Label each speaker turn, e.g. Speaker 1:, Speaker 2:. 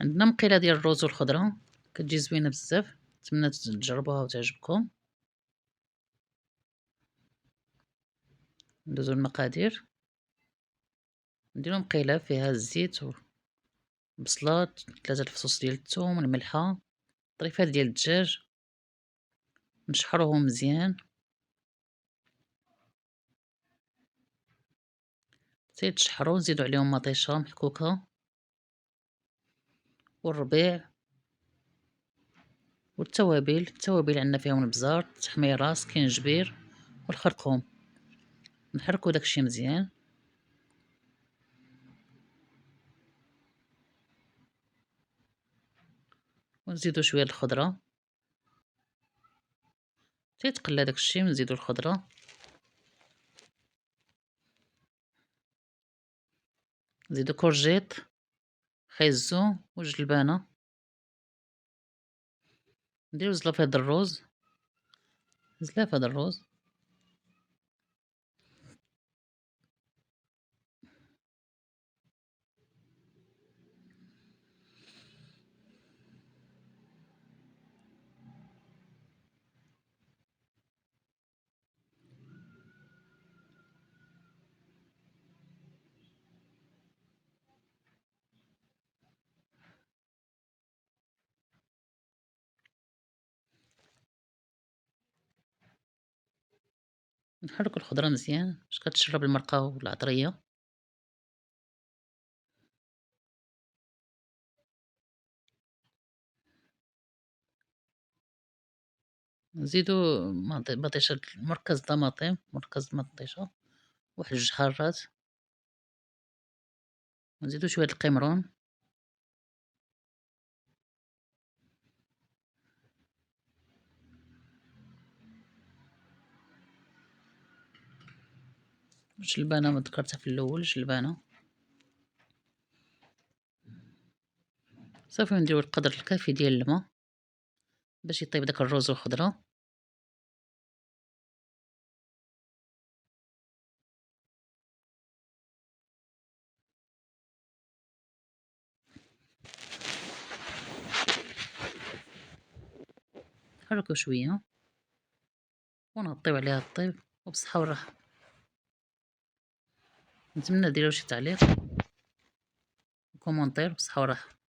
Speaker 1: عندنا مقيلة ديال الروز والخضرة كتجي زوينة بزاف، نتمنى تجربوها وتعجبكم. ندوزو المقادير، نديرو مقيلة فيها الزيت والبصلة، 3 الفصوص ديال الثوم، الملحة، طريفات ديال الدجاج، نشحروهم مزيان، حتى يتشحرو، نزيدو عليهم مطيشة محكوكة والربيع التوابل عندنا فيهم البزار، التحميرة، سكينجبير والخرقوم. نحركو داكشي مزيان، ونزيدو شويه الخضره حتى يتقلى داكشي، ونزيدو الخضره، نزيدو كورجيط، خيزو وجلبانه، نديرو زلافه د الروز، نحركو الخضره مزيان باش كتشرب المرقه والعطريه. نزيدو مطيشه مركز طماطم، مركز مطيشه، واحد 2 حارات، نزيدو شويه القمرون، جلبانه ما ذكرتها في الاول، جلبانه صافي. نديرو القدر الكافي ديال الماء باش يطيب داك الروز والخضره. نحركو شويه ونغطيو عليها الطيب، وبصحة والراحة. نتمنى ديروا شي تعليق وكومونتير. بصحة والراحة.